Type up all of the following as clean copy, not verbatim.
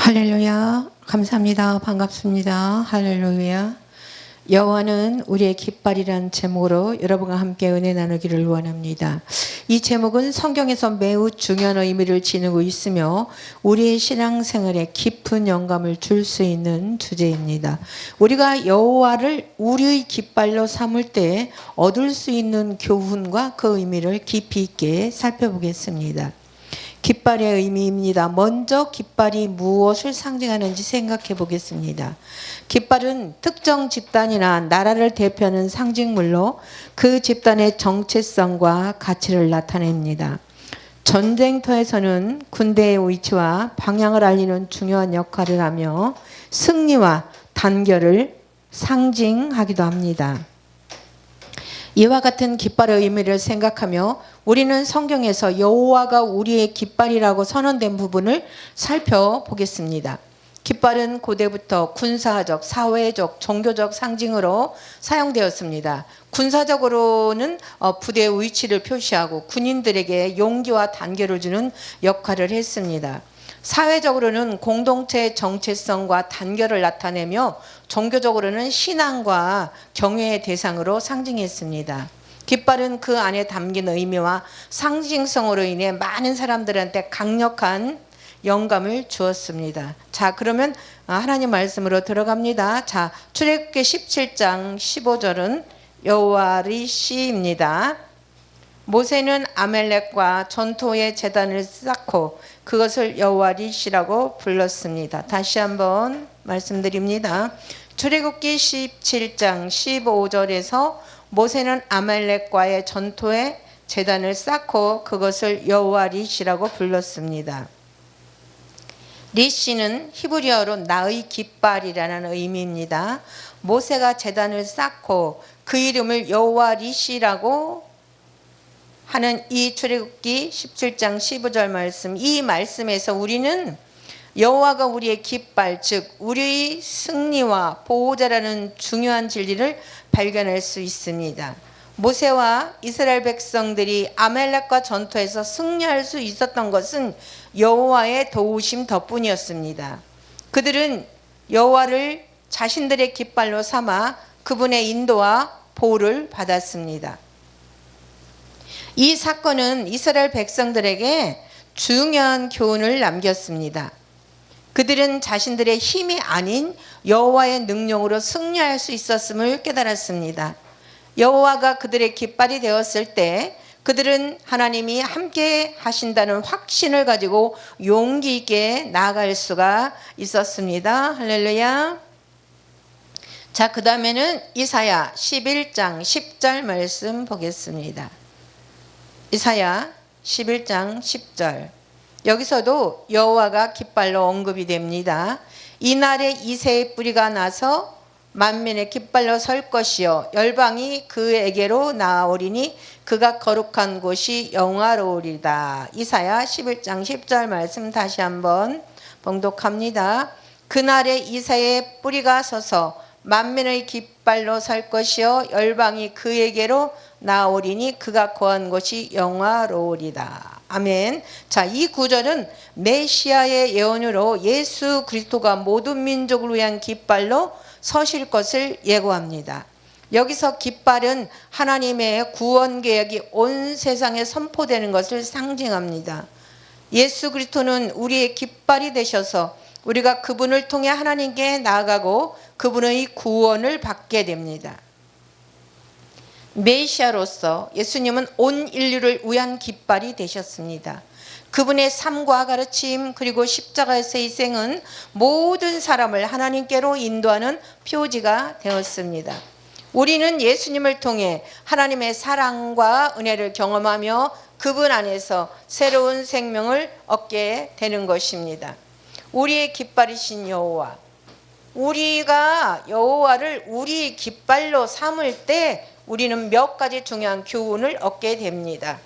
할렐루야. 감사합니다. 반갑습니다. 할렐루야. 여호와는 우리의 깃발이란 제목으로 여러분과 함께 은혜 나누기를 원합니다. 이 제목은 성경에서 매우 중요한 의미를 지니고 있으며 우리의 신앙생활에 깊은 영감을 줄 수 있는 주제입니다. 우리가 여호와를 우리의 깃발로 삼을 때 얻을 수 있는 교훈과 그 의미를 깊이 있게 살펴보겠습니다. 깃발의 의미입니다. 먼저 깃발이 무엇을 상징하는지 생각해 보겠습니다. 깃발은 특정 집단이나 나라를 대표하는 상징물로 그 집단의 정체성과 가치를 나타냅니다. 전쟁터에서는 군대의 위치와 방향을 알리는 중요한 역할을 하며 승리와 단결을 상징하기도 합니다. 이와 같은 깃발의 의미를 생각하며 우리는 성경에서 여호와가 우리의 깃발이라고 선언된 부분을 살펴보겠습니다. 깃발은 고대부터 군사적, 사회적, 종교적 상징으로 사용되었습니다. 군사적으로는 부대의 위치를 표시하고 군인들에게 용기와 단계를 주는 역할을 했습니다. 사회적으로는 공동체의 정체성과 단결을 나타내며 종교적으로는 신앙과 경외의 대상으로 상징했습니다. 깃발은 그 안에 담긴 의미와 상징성으로 인해 많은 사람들한테 강력한 영감을 주었습니다. 자, 그러면 하나님 말씀으로 들어갑니다. 자, 출애굽기 17장 15절은 여호와의 시입니다. 모세는 아멜렉과 전토의 제단을 쌓고 그것을 여호와리시라고 불렀습니다. 다시 한번 말씀드립니다. 출애굽기 17장 15절에서 모세는 아멜렉과의 전토의 제단을 쌓고 그것을 여호와리시라고 불렀습니다. 리시는 히브리어로 나의 깃발이라는 의미입니다. 모세가 제단을 쌓고 그 이름을 여호와리시라고 하는 이 출애굽기 17장 15절 말씀, 이 말씀에서 우리는 여호와가 우리의 깃발, 즉 우리의 승리와 보호자라는 중요한 진리를 발견할 수 있습니다. 모세와 이스라엘 백성들이 아멜렉과 전투에서 승리할 수 있었던 것은 여호와의 도우심 덕분이었습니다. 그들은 여호와를 자신들의 깃발로 삼아 그분의 인도와 보호를 받았습니다. 이 사건은 이스라엘 백성들에게 중요한 교훈을 남겼습니다. 그들은 자신들의 힘이 아닌 여호와의 능력으로 승리할 수 있었음을 깨달았습니다. 여호와가 그들의 깃발이 되었을 때 그들은 하나님이 함께 하신다는 확신을 가지고 용기 있게 나아갈 수가 있었습니다. 할렐루야. 자, 그 다음에는 이사야 11장 10절 말씀 보겠습니다. 이사야 11장 10절. 여기서도 여호와가 깃발로 언급이 됩니다. 이날에 이새의 뿌리가 나서 만민의 깃발로 설 것이요 열방이 그에게로 나아오리니 그가 거룩한 곳이 영화로우리다. 이사야 11장 10절 말씀 다시 한번 봉독합니다. 그날에 이새의 뿌리가 서서 만민의 깃발로 설 것이요 열방이 그에게로 나오리니 그가 거한 곳이 영화로우리다. 아멘. 자, 이 구절은 메시아의 예언으로 예수 그리스도가 모든 민족을 위한 깃발로 서실 것을 예고합니다. 여기서 깃발은 하나님의 구원 계획이 온 세상에 선포되는 것을 상징합니다. 예수 그리스도는 우리의 깃발이 되셔서 우리가 그분을 통해 하나님께 나아가고 그분의 구원을 받게 됩니다. 메시아로서 예수님은 온 인류를 위한 깃발이 되셨습니다. 그분의 삶과 가르침 그리고 십자가에서의 희생은 모든 사람을 하나님께로 인도하는 표지가 되었습니다. 우리는 예수님을 통해 하나님의 사랑과 은혜를 경험하며 그분 안에서 새로운 생명을 얻게 되는 것입니다. 우리의 깃발이신 여호와, 우리가 여호와를 우리 깃발로 삼을 때 우리는 몇 가지 중요한 교훈을 얻게 됩니다.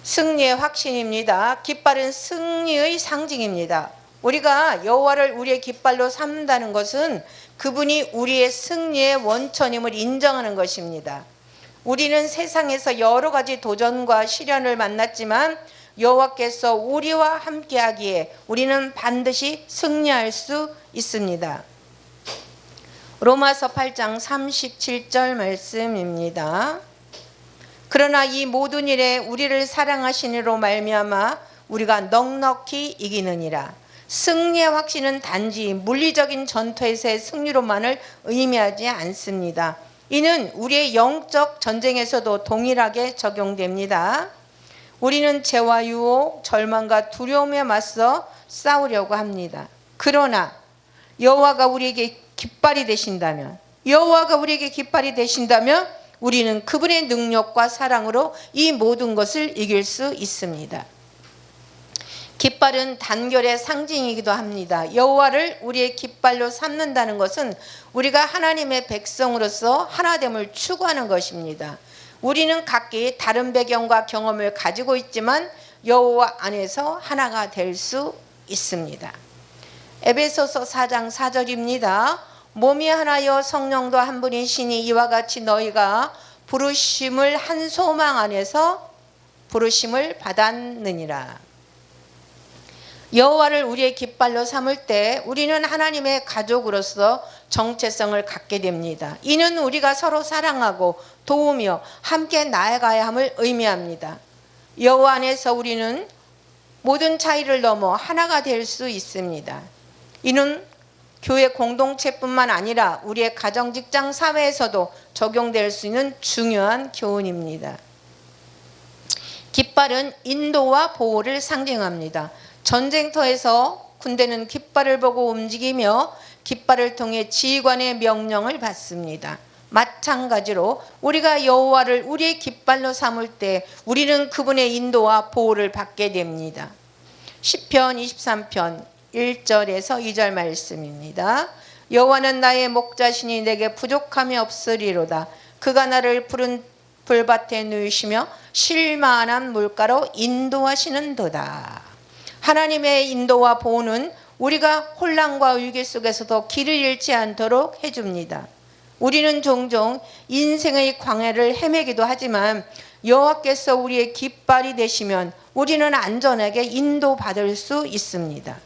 승리의 확신입니다. 깃발은 승리의 상징입니다. 우리가 여호와를 우리의 깃발로 삼는다는 것은 그분이 우리의 승리의 원천임을 인정하는 것입니다. 우리는 세상에서 여러 가지 도전과 시련을 만났지만 여호와께서 우리와 함께하기에 우리는 반드시 승리할 수 있습니다. 로마서 8장 37절 말씀입니다. 그러나 이 모든 일에 우리를 사랑하시니로 말미암아 우리가 넉넉히 이기느니라. 승리의 확신은 단지 물리적인 전투에서의 승리로만을 의미하지 않습니다. 이는 우리의 영적 전쟁에서도 동일하게 적용됩니다. 우리는 죄와 유혹, 절망과 두려움에 맞서 싸우려고 합니다. 그러나 여호와가 우리에게 깃발이 되신다면, 우리는 그분의 능력과 사랑으로 이 모든 것을 이길 수 있습니다. 깃발은 단결의 상징이기도 합니다. 여호와를 우리의 깃발로 삼는다는 것은 우리가 하나님의 백성으로서 하나됨을 추구하는 것입니다. 우리는 각기 다른 배경과 경험을 가지고 있지만 여호와 안에서 하나가 될 수 있습니다. 에베소서 4장 4절입니다. 몸이 하나여 성령도 한 분이시니 이와 같이 너희가 부르심을 한 소망 안에서 부르심을 받았느니라. 여호와를 우리의 깃발로 삼을 때 우리는 하나님의 가족으로서 정체성을 갖게 됩니다. 이는 우리가 서로 사랑하고 도우며 함께 나아가야 함을 의미합니다. 여호와 안에서 우리는 모든 차이를 넘어 하나가 될 수 있습니다. 이는 교회 공동체뿐만 아니라 우리의 가정, 직장, 사회에서도 적용될 수 있는 중요한 교훈입니다. 깃발은 인도와 보호를 상징합니다. 전쟁터에서 군대는 깃발을 보고 움직이며 깃발을 통해 지휘관의 명령을 받습니다. 마찬가지로 우리가 여호와를 우리의 깃발로 삼을 때 우리는 그분의 인도와 보호를 받게 됩니다. 시편 23편 1절에서 2절 말씀입니다. 여호와는 나의 목자시니 내게 부족함이 없으리로다. 그가 나를 푸른 불밭에 누이시며 쉴만한 물가로 인도하시는도다. 하나님의 인도와 보호는 우리가 혼란과 위기 속에서도 길을 잃지 않도록 해줍니다. 우리는 종종 인생의 광야를 헤매기도 하지만 여호와께서 우리의 깃발이 되시면 우리는 안전하게 인도받을 수 있습니다.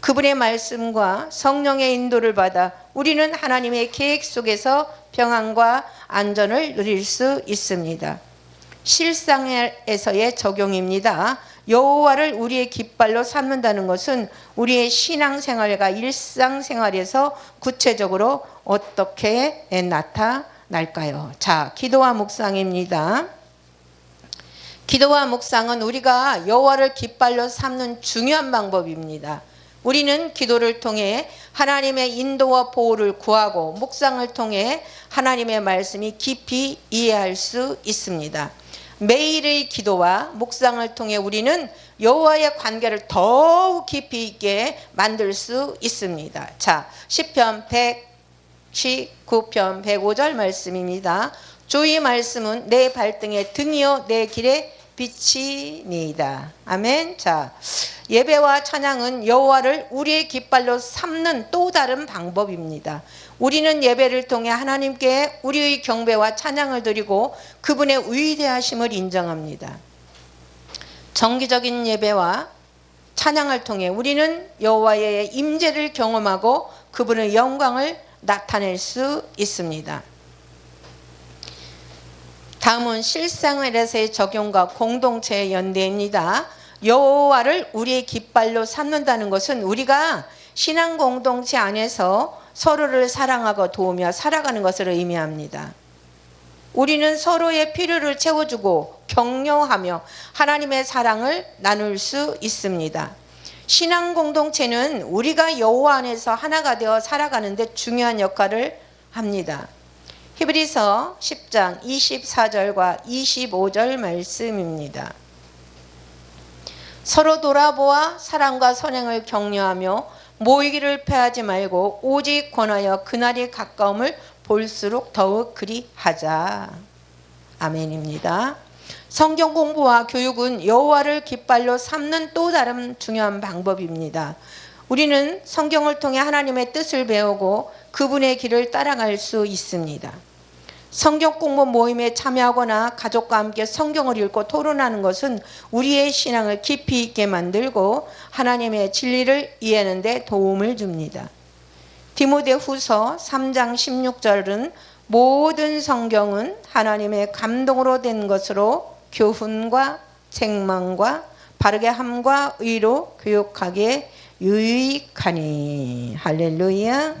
그분의 말씀과 성령의 인도를 받아 우리는 하나님의 계획 속에서 평안과 안전을 누릴 수 있습니다. 실상에서의 적용입니다. 여호와를 우리의 깃발로 삼는다는 것은 우리의 신앙생활과 일상생활에서 구체적으로 어떻게 나타날까요? 자, 기도와 묵상입니다. 기도와 묵상은 우리가 여호와를 깃발로 삼는 중요한 방법입니다. 우리는 기도를 통해 하나님의 인도와 보호를 구하고 묵상을 통해 하나님의 말씀이 깊이 이해할 수 있습니다. 매일의 기도와 묵상을 통해 우리는 여호와의 관계를 더욱 깊이 있게 만들 수 있습니다. 자, 시편 119편 105절 말씀입니다. 주의 말씀은 내 발등의 등이요 내 길에 빛이니이다. 아멘. 자, 예배와 찬양은 여호와를 우리의 깃발로 삼는 또 다른 방법입니다. 우리는 예배를 통해 하나님께 우리의 경배와 찬양을 드리고 그분의 위대하심을 인정합니다. 정기적인 예배와 찬양을 통해 우리는 여호와의 임재를 경험하고 그분의 영광을 나타낼 수 있습니다. 다음은 실생활에서의 적용과 공동체의 연대입니다. 여호와를 우리의 깃발로 삼는다는 것은 우리가 신앙 공동체 안에서 서로를 사랑하고 도우며 살아가는 것을 의미합니다. 우리는 서로의 필요를 채워주고 격려하며 하나님의 사랑을 나눌 수 있습니다. 신앙 공동체는 우리가 여호와 안에서 하나가 되어 살아가는 데 중요한 역할을 합니다. 히브리서 10장 24절과 25절 말씀입니다. 서로 돌아보아 사랑과 선행을 격려하며 모이기를 패하지 말고 오직 권하여 그날이 가까움을 볼수록 더욱 그리하자. 아멘입니다. 성경 공부와 교육은 여호와를 깃발로 삼는 또 다른 중요한 방법입니다. 우리는 성경을 통해 하나님의 뜻을 배우고 그분의 길을 따라갈 수 있습니다. 성경 공부 모임에 참여하거나 가족과 함께 성경을 읽고 토론하는 것은 우리의 신앙을 깊이 있게 만들고 하나님의 진리를 이해하는 데 도움을 줍니다. 디모데후서 3장 16절은 모든 성경은 하나님의 감동으로 된 것으로 교훈과 책망과 바르게 함과 의로 교육하기에 유익하니. 할렐루야.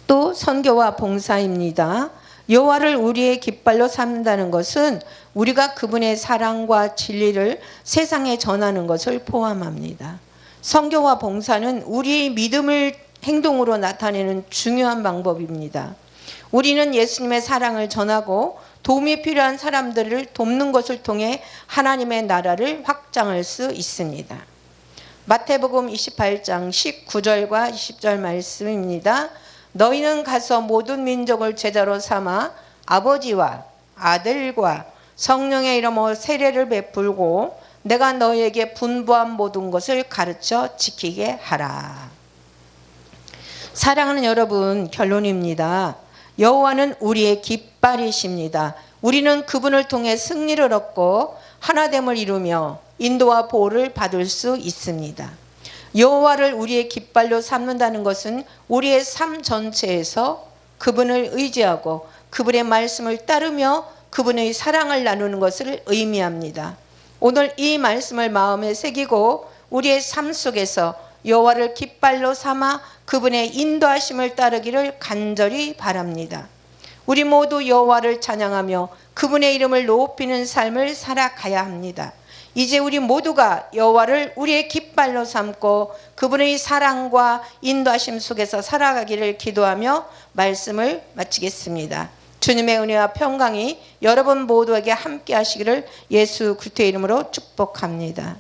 또 선교와 봉사입니다. 여호와를 우리의 깃발로 삼는다는 것은 우리가 그분의 사랑과 진리를 세상에 전하는 것을 포함합니다. 선교와 봉사는 우리의 믿음을 행동으로 나타내는 중요한 방법입니다. 우리는 예수님의 사랑을 전하고 도움이 필요한 사람들을 돕는 것을 통해 하나님의 나라를 확장할 수 있습니다. 마태복음 28장 19절과 20절 말씀입니다. 너희는 가서 모든 민족을 제자로 삼아 아버지와 아들과 성령의 이름으로 세례를 베풀고 내가 너희에게 분부한 모든 것을 가르쳐 지키게 하라. 사랑하는 여러분, 결론입니다. 여호와는 우리의 깃발이십니다. 우리는 그분을 통해 승리를 얻고 하나됨을 이루며 인도와 보호를 받을 수 있습니다. 여호와를 우리의 깃발로 삼는다는 것은 우리의 삶 전체에서 그분을 의지하고 그분의 말씀을 따르며 그분의 사랑을 나누는 것을 의미합니다. 오늘 이 말씀을 마음에 새기고 우리의 삶 속에서 여호와를 깃발로 삼아 그분의 인도하심을 따르기를 간절히 바랍니다. 우리 모두 여호와를 찬양하며 그분의 이름을 높이는 삶을 살아가야 합니다. 이제 우리 모두가 여호와를 우리의 깃발로 삼고 그분의 사랑과 인도하심 속에서 살아가기를 기도하며 말씀을 마치겠습니다. 주님의 은혜와 평강이 여러분 모두에게 함께 하시기를 예수 그리스도의 이름으로 축복합니다.